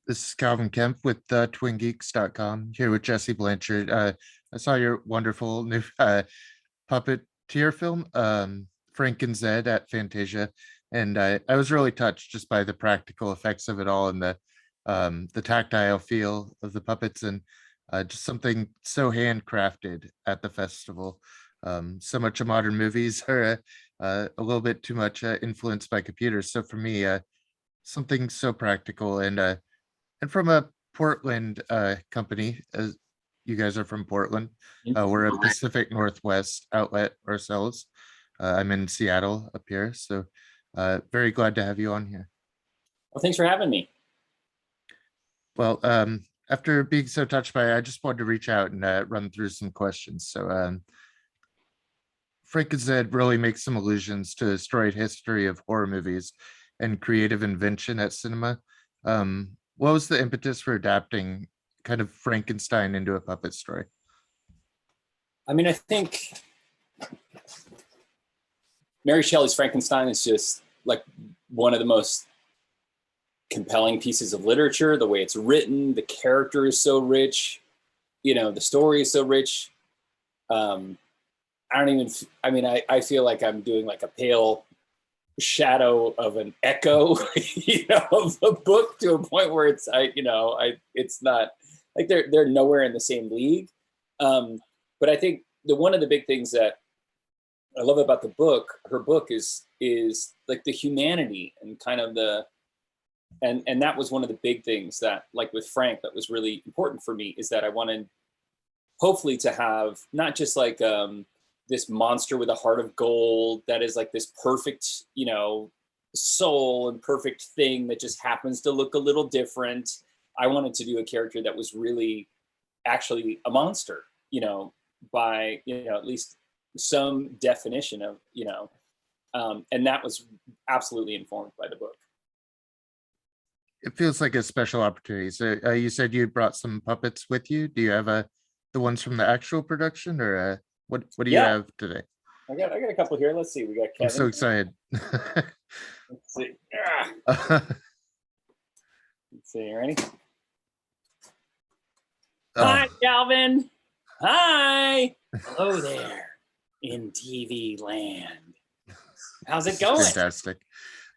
This is Calvin Kemp with twingeeks.com here with Jesse Blanchard. I saw your wonderful new puppeteer film, Frank and Zed at Fantasia, and I was really touched just by the practical effects of it all and the tactile feel of the puppets and just something so handcrafted at the festival. So much of modern movies are a little bit too much influenced by computers. So for me, something so practical and from a Portland company, as you guys are from Portland. We're a Pacific Northwest outlet ourselves. I'm in Seattle up here, so very glad to have you on here. Well, thanks for having me. Well, after being so touched by it, I just wanted to reach out and run through some questions. So Frank Zed really makes some allusions to the storied history of horror movies and creative invention at cinema. What was the impetus for adapting kind of Frankenstein into a puppet story? I mean, I think Mary Shelley's Frankenstein is just like one of the most compelling pieces of literature. The way it's written, the character is so rich, the story is so rich. I feel like I'm doing like a pale shadow of an echo, of the book to a point where it's not like they're nowhere in the same league. But I think one of the big things that I love about her book is like the humanity and kind of and that was one of the big things that, like with Frank, that was really important for me, is that I wanted hopefully to have not just like this monster with a heart of gold that is like this perfect, soul and perfect thing that just happens to look a little different. I wanted to do a character that was really actually a monster, by, at least some definition of, and that was absolutely informed by the book. It feels like a special opportunity. So you said you brought some puppets with you. Do you have the ones from the actual production, or what do you have today? I got a couple here. Let's see. We got Kevin. I'm so excited. Let's see. Let's see. You ready? Hi, Calvin. Hi. Hello there in TV land. How's it going? Fantastic.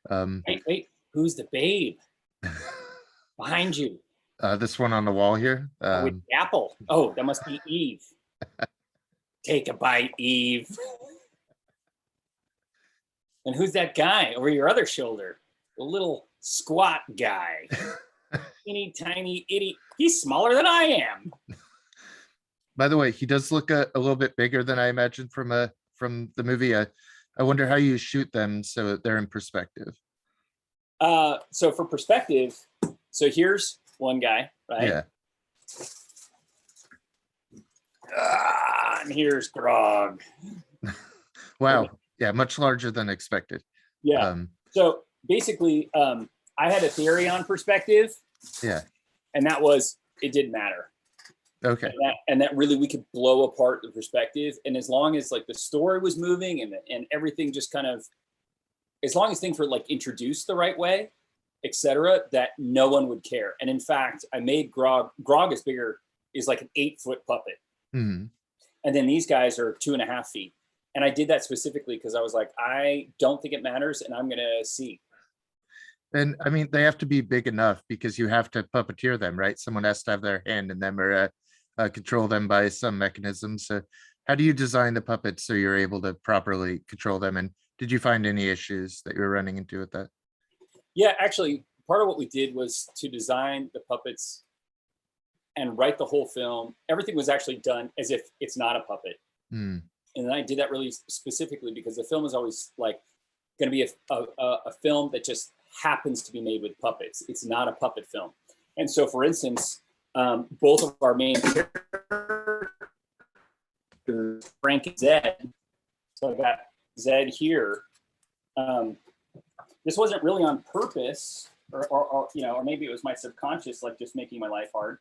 Wait. Who's the babe? Behind you. This one on the wall here. With the apple. Oh, that must be Eve. Take a bite, Eve. And who's that guy over your other shoulder? The little squat guy. Teeny tiny idiot. He's smaller than I am. By the way, he does look a little bit bigger than I imagined from the movie. I wonder how you shoot them so that they're in perspective. So for perspective, so here's one guy, right? Yeah. And here's Grog. Wow. Yeah, much larger than expected. Yeah. So basically, I had a theory on perspective. Yeah. And that was, it didn't matter. Okay. And that really, we could blow apart the perspective. And as long as like the story was moving and everything just kind of, as long as things were like introduced the right way, etc., that no one would care. And in fact, I made Grog is like an 8-foot puppet. Mm-hmm. And then these guys are 2.5 feet. And I did that specifically because I was like, I don't think it matters, and I'm gonna see. And I mean, they have to be big enough because you have to puppeteer them, right? Someone has to have their hand in them or control them by some mechanism. So how do you design the puppets so you're able to properly control them? And did you find any issues that you were running into with that? Yeah, actually, part of what we did was to design the puppets and write the whole film. Everything was actually done as if it's not a puppet. Mm. And I did that really specifically because the film is always like going to be a film that just happens to be made with puppets. It's not a puppet film. And so, for instance, both of our main characters, Frank and Zed, so I got Zed here. This wasn't really on purpose, or maybe it was my subconscious, like just making my life hard.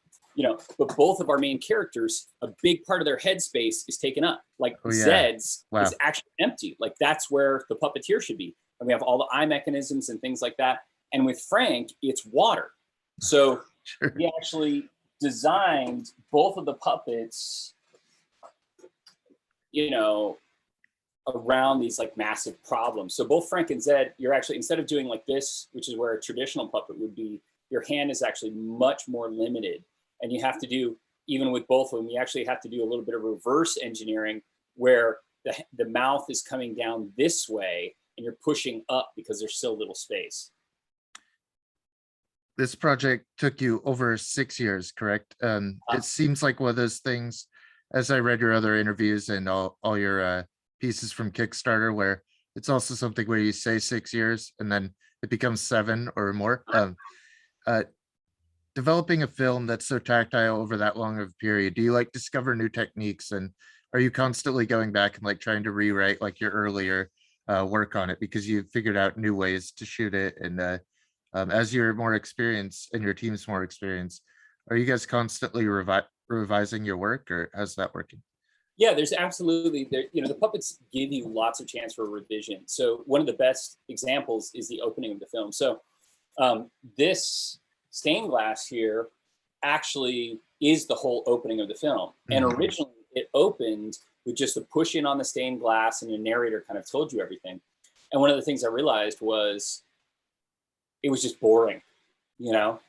But both of our main characters, a big part of their headspace is taken up. Like Zed's is actually empty. Like that's where the puppeteer should be. And we have all the eye mechanisms and things like that. And with Frank, it's water. So Sure. we actually designed both of the puppets, you know, around these like massive problems. So both Frank and Zed, you're actually, instead of doing like this, which is where a traditional puppet would be, your hand is actually much more limited. And you have to do, even with both of them, you actually have to do a little bit of reverse engineering where the mouth is coming down this way and you're pushing up because there's so little space. This project took you over 6 years, correct? It seems like one of those things, as I read your other interviews and all your pieces from Kickstarter, where it's also something where you say 6 years and then it becomes 7 or more. Uh, Developing a film that's so tactile over that long of a period, do you like discover new techniques, and are you constantly going back and like trying to rewrite like your earlier work on it because you figured out new ways to shoot it? And as you're more experienced and your team's more experienced, are you guys constantly revising your work, or how's that working? Yeah, there's absolutely there. You know, the puppets give you lots of chance for revision. So one of the best examples is the opening of the film. So this stained glass here actually is the whole opening of the film. And Mhm. originally it opened with just a push in on the stained glass and the narrator kind of told you everything. And one of the things I realized was it was just boring, you know?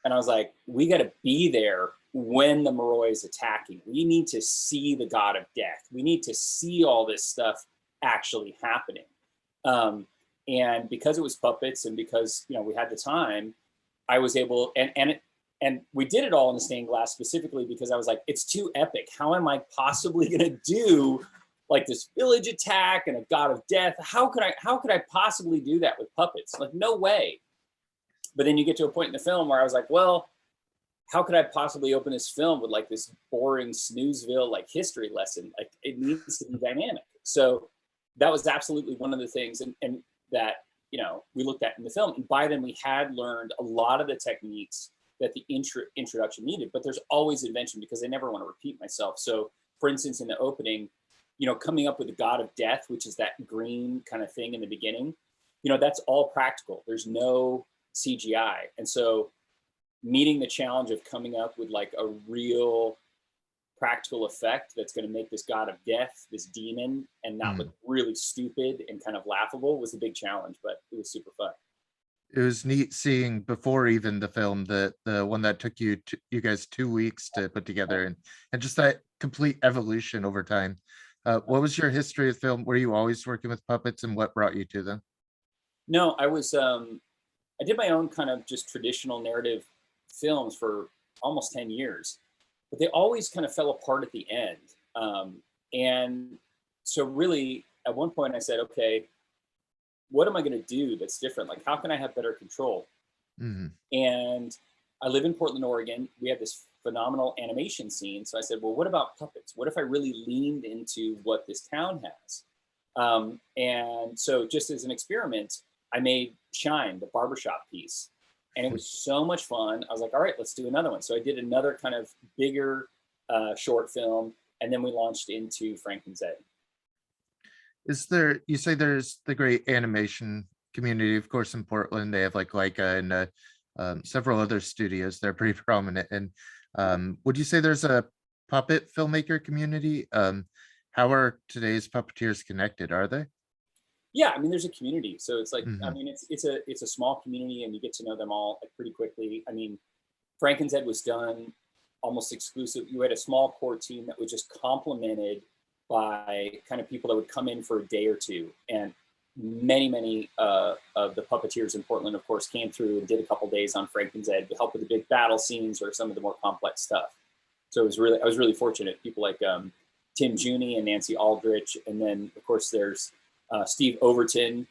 And I was like, we got to be there when the Moroi is attacking. We need to see the god of death. We need to see all this stuff actually happening. And because it was puppets and because, you know, we had the time, I was able, and we did it all in the stained glass specifically because I was like, it's too epic. How am I possibly going to do like this village attack and a god of death? How could I possibly do that with puppets? Like, no way. But then you get to a point in the film where I was like, well, how could I possibly open this film with like this boring snoozeville like history lesson? Like, it needs to be dynamic. So that was absolutely one of the things, and that, you know, we looked at in the film. And by then we had learned a lot of the techniques that the introduction needed. But there's always invention because I never want to repeat myself. So for instance, in the opening, you know, coming up with the god of death, which is that green kind of thing in the beginning, you know, that's all practical. There's no CGI. And so meeting the challenge of coming up with like a real practical effect that's going to make this god of death, this demon, and not look really stupid and kind of laughable was a big challenge, but it was super fun. It was neat seeing before even the film, the one that took you guys 2 weeks to put together, and just that complete evolution over time. What was your history of film? Were you always working with puppets, and what brought you to them? No, I did my own kind of just traditional narrative films for almost 10 years, but they always kind of fell apart at the end. And so really at one point I said, okay, what am I going to do that's different? Like, how can I have better control? Mhm. And I live in Portland, Oregon. We have this phenomenal animation scene. So I said, well, what about puppets? What if I really leaned into what this town has? And so just as an experiment, I made Shine, the barbershop piece. And it was so much fun. I was like, all right, let's do another one. So I did another kind of bigger short film. And then we launched into Frank Zed. Is there, you say there's the great animation community, of course, in Portland. They have like Leica and several other studios. They're pretty prominent. And would you say there's a puppet filmmaker community? How are today's puppeteers connected? Are they? Yeah, I mean, there's a community. So it's like, I Mhm. mean, it's a small community and you get to know them all like pretty quickly. I mean, Frank Zed was done almost exclusive. You had a small core team that was just complemented by kind of people that would come in for a day or two. And many of the puppeteers in Portland, of course, came through and did a couple days on Frank Zed to help with the big battle scenes or some of the more complex stuff. So I was really fortunate. People like Tim Juni and Nancy Aldrich. And then, of course, there's Steve Overton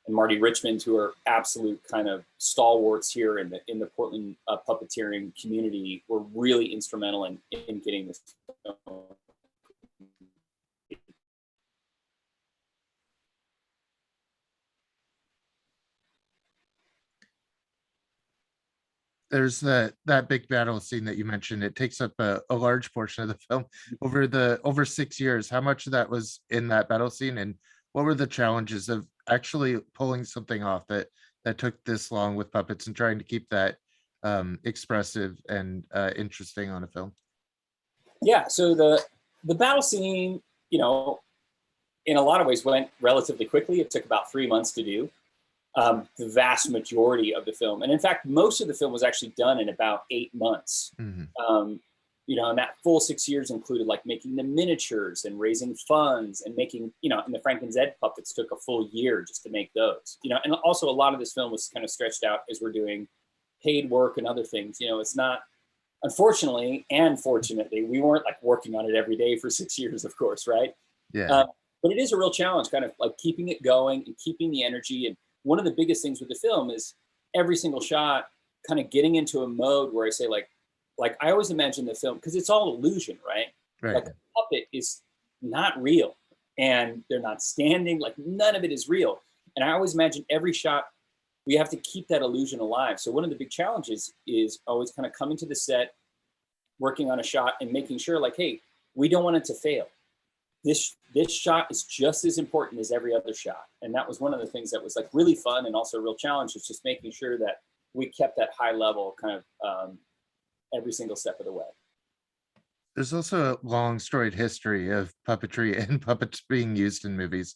and Marty Richmond, who are absolute kind of stalwarts here in the Portland puppeteering community, were really instrumental in getting this film. There's that big battle scene that you mentioned. It takes up a large portion of the film over 6 years. How much of that was in that battle scene, and what were the challenges of actually pulling something off that took this long with puppets and trying to keep that expressive and interesting on a film. Yeah, so the battle scene, you know, in a lot of ways went relatively quickly. It took about 3 months to do. The vast majority of the film, and in fact, most of the film was actually done in about 8 months. Hmm. You know, and that full 6 years included like making the miniatures and raising funds and making, you know, and the Frank Zed puppets took a full year just to make those. You know, and also a lot of this film was kind of stretched out as we're doing paid work and other things. You know, it's not, unfortunately and fortunately, we weren't like working on it every day for 6 years, of course, right? Yeah. But it is a real challenge, kind of like keeping it going and keeping the energy. And one of the biggest things with the film is every single shot kind of getting into a mode where I say like I always imagine the film, because it's all illusion, right? Right. Like the puppet is not real and they're not standing, like none of it is real. And I always imagine every shot, we have to keep that illusion alive. So one of the big challenges is always kind of coming to the set, working on a shot and making sure like, hey, we don't want it to fail. This shot is just as important as every other shot. And that was one of the things that was like really fun and also a real challenge, is just making sure that we kept that high level kind of every single step of the way. There's also a long storied history of puppetry and puppets being used in movies.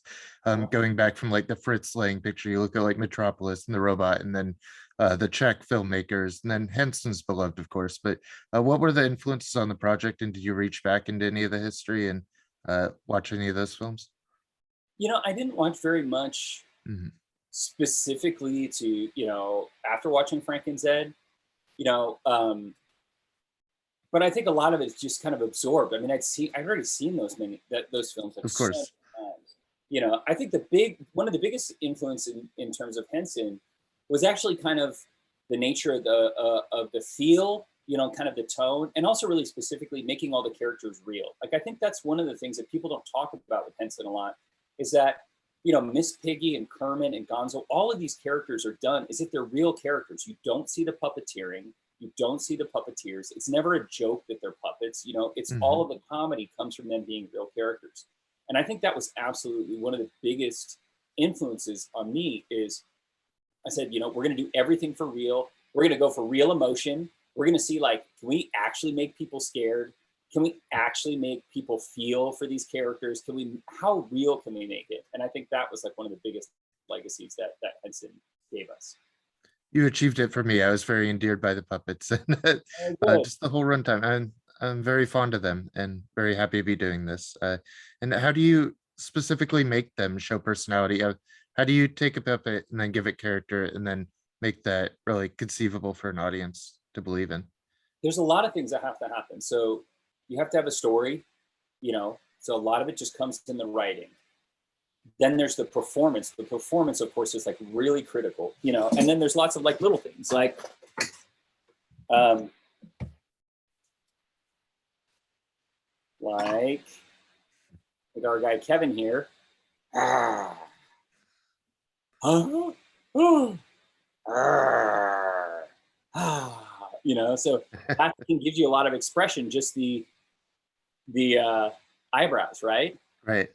Going back from like the Fritz Lang picture, you look at like Metropolis and the robot, and then the Czech filmmakers, and then Henson's beloved, of course. But what were the influences on the project, and did you reach back into any of the history and watch any of those films? You know, I didn't watch very much Hmm. specifically to, you know, after watching Frank and Zed, you know, but I think a lot of it's just kind of absorbed. I mean, I'd already seen those films like Of so many course. times. You know, I think one of the biggest influence in terms of Henson was actually kind of the nature of the feel, you know, kind of the tone, and also really specifically making all the characters real. Like I think that's one of the things that people don't talk about with Henson a lot, is that, you know, Miss Piggy and Kermit and Gonzo, all of these characters are done as if they're real characters. You don't see the puppeteering. You don't see the puppeteers. It's never a joke that they're puppets. You know, it's all Hmm. of the comedy comes from them being real characters. And I think that was absolutely one of the biggest influences on me. Is I said, you know, we're going to do everything for real. We're going to go for real emotion. We're going to see, like, can we actually make people scared? Can we actually make people feel for these characters? How real can we make it? And I think that was like one of the biggest legacies that Henson gave us. You achieved it for me. I was very endeared by the puppets and Oh, good. just the whole runtime. I'm very fond of them and very happy to be doing this. And how do you specifically make them show personality? How do you take a puppet and then give it character and then make that really conceivable for an audience to believe in? There's a lot of things that have to happen. So you have to have a story, you know, so a lot of it just comes in the writing. Then there's the performance. The performance, of course, is like really critical, you know, and then there's lots of like little things um, like our guy Kevin here. Ah, ah, ah, you know, so that can give you a lot of expression, just the eyebrows, right? Right.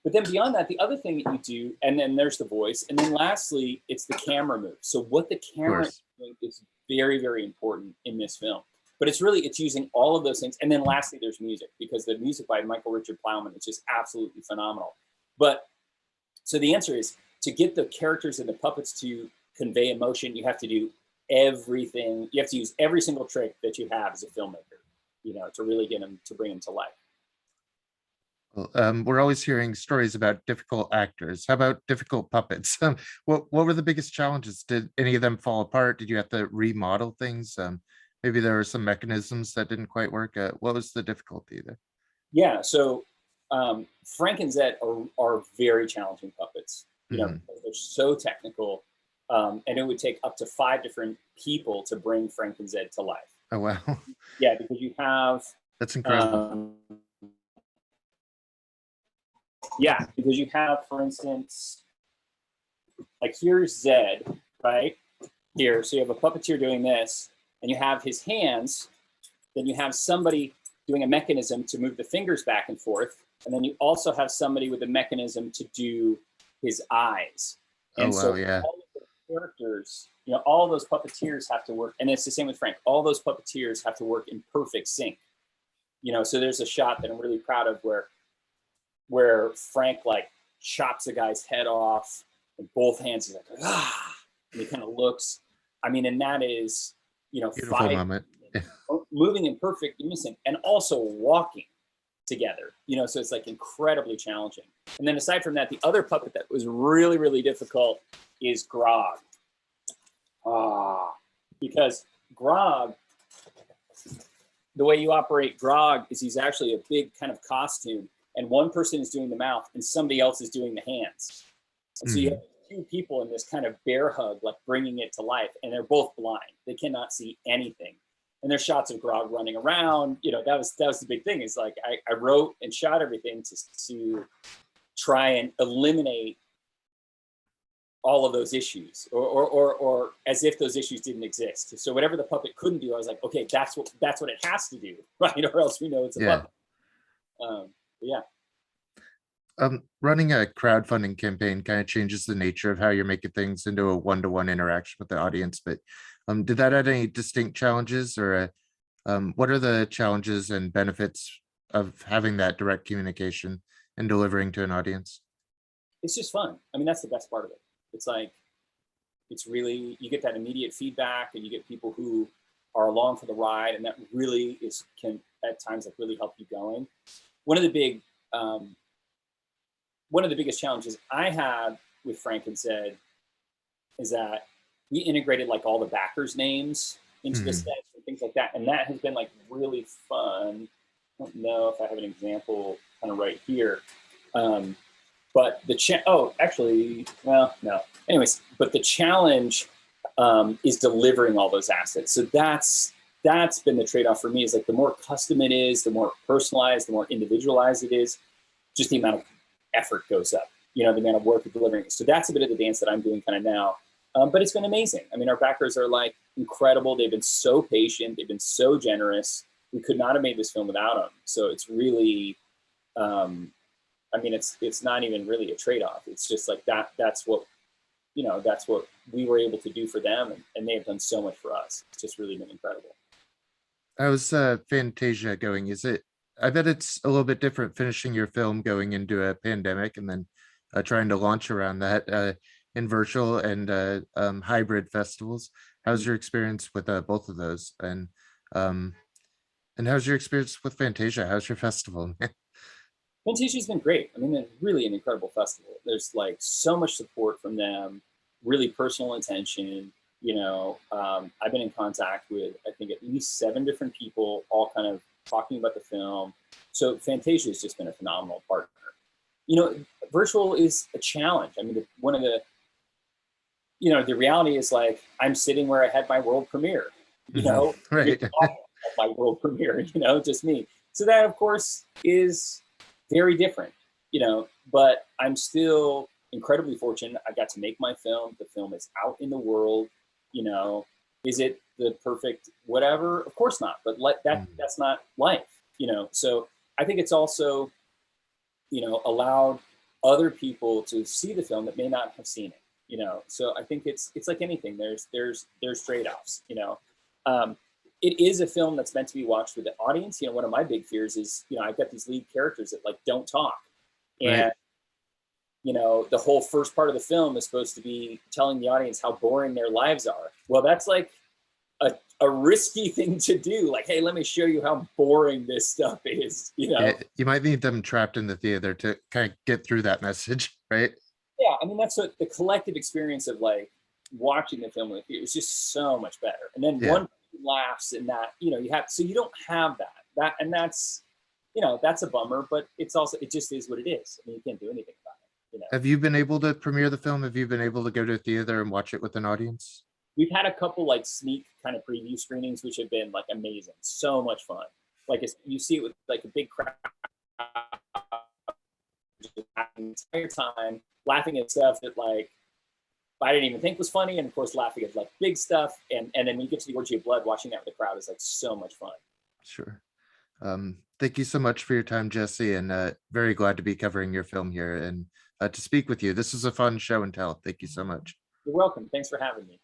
But then beyond that, the other thing that you do, and then there's the voice, and then lastly, it's the camera move. So what the Of camera is course. doing is very, very important in this film. But it's using all of those things. And then lastly, there's music, because the music by Michael Richard Plowman is just absolutely phenomenal. But so the answer is, to get the characters and the puppets to convey emotion, you have to do everything. You have to use every single trick that you have as a filmmaker, you know, to really get them, to bring them to life. Well, we're always hearing stories about difficult actors. How about difficult puppets? What were the biggest challenges? Did any of them fall apart? Did you have to remodel things? Maybe there were some mechanisms that didn't quite work. What was the difficulty there? Yeah, so Frank and Zed are very challenging puppets. You know, Mhm. they're so technical, and it would take up to 5 different people to bring Frank and Zed to life. Oh wow, Yeah, because you have, that's incredible. um, yeah, because you have, for instance, like here's Zed, right here. So you have a puppeteer doing this, and you have his hands. Then you have somebody doing a mechanism to move the fingers back and forth. And then you also have somebody with a mechanism to do his eyes. Oh And wow, so yeah. all of the characters, you know, all those puppeteers have to work, and it's the same with Frank. All those puppeteers have to work in perfect sync. You know, so there's a shot that I'm really proud of where Frank like chops a guy's head off, and both hands is like and he kind of looks. I mean, and that is, you know, Beautiful moment. moving in perfect unison and also walking together, you know, so it's like incredibly challenging. And then aside from that, the other puppet that was really, really difficult is Grog. Because Grog, the way you operate Grog is he's actually a big kind of costume, and one person is doing the mouth and somebody else is doing the hands. And so you have two people in this kind of bear hug, like bringing it to life, and they're both blind. They cannot see anything. And there's shots of Grog running around. You know, that was the big thing, is like I wrote and shot everything to try and eliminate all of those issues, or as if those issues didn't exist. So whatever the puppet couldn't do, I was like, okay, that's what it has to do, right? Or else we know it's a puppet. Yeah. Running a crowdfunding campaign kind of changes the nature of how you're making things into a one-to-one interaction with the audience. But did that add any distinct challenges, or what are the challenges and benefits of having that direct communication and delivering to an audience? It's just fun. I mean, that's the best part of it. It's like, it's really, you get that immediate feedback, and you get people who are along for the ride, and that really can at times like really help you going. One of the biggest challenges I had with Frank Zed is that we integrated like all the backers' names into the sets and things like that, and that has been like really fun. I don't know if I have an example kind of right here. But anyways, but the challenge is delivering all those assets. So that's been the trade-off for me, is like the more custom it is, the more personalized, the more individualized it is, just the amount of effort goes up, you know, the amount of work of delivering it. So that's a bit of the dance that I'm doing kind of now. But it's been amazing. I mean, our backers are like incredible. They've been so patient. They've been so generous. We could not have made this film without them. So it's really, I mean, it's not even really a trade-off. It's just like that's what we were able to do for them, and they have done so much for us. It's just really been incredible. How's Fantasia going? I bet it's a little bit different finishing your film going into a pandemic and then trying to launch around that in virtual and hybrid festivals. How's your experience with both of those? And how's your experience with Fantasia? How's your festival? Fantasia's been great. I mean, they're really an incredible festival. There's like so much support from them, really personal attention. You know, I've been in contact with, I think, at least 7 different people, all kind of talking about the film. So Fantasia has just been a phenomenal partner. You know, virtual is a challenge. I mean, the reality is like, I'm sitting where I had my world premiere, you know, right. my world premiere, you know, just me. So that, of course, is very different, you know, but I'm still incredibly fortunate. I got to make my film. The film is out in the world, you know. Is it the perfect whatever? Of course not, but that's not life, you know. So I think it's also, you know, allowed other people to see the film that may not have seen it, you know. So I think it's like anything. There's trade-offs, you know. It is a film that's meant to be watched with the audience. You know, one of my big fears is, you know, I've got these lead characters that like don't talk, and right. you know, the whole first part of the film is supposed to be telling the audience how boring their lives are. Well, that's like a risky thing to do. Like, hey, let me show you how boring this stuff is, you know? You might need them trapped in the theater to kind of get through that message, right? Yeah, I mean, that's what the collective experience of like watching the film with you is just so much better. And then one person laughs, and that, you know, you don't have that, and that's, you know, that's a bummer, but it's also, it just is what it is. I mean, you can't do anything about it, you know? Have you been able to premiere the film? Have you been able to go to a theater and watch it with an audience? We've had a couple like sneak kind of preview screenings, which have been like amazing, so much fun. Like you see it with like a big crowd the entire time, laughing at stuff that like I didn't even think was funny, and of course laughing at like big stuff, and then when you get to the orgy of blood, watching that with the crowd is like so much fun. Sure. Thank you so much for your time, Jesse, and very glad to be covering your film here and to speak with you. This was a fun show and tell. Thank you so much. You're welcome. Thanks for having me.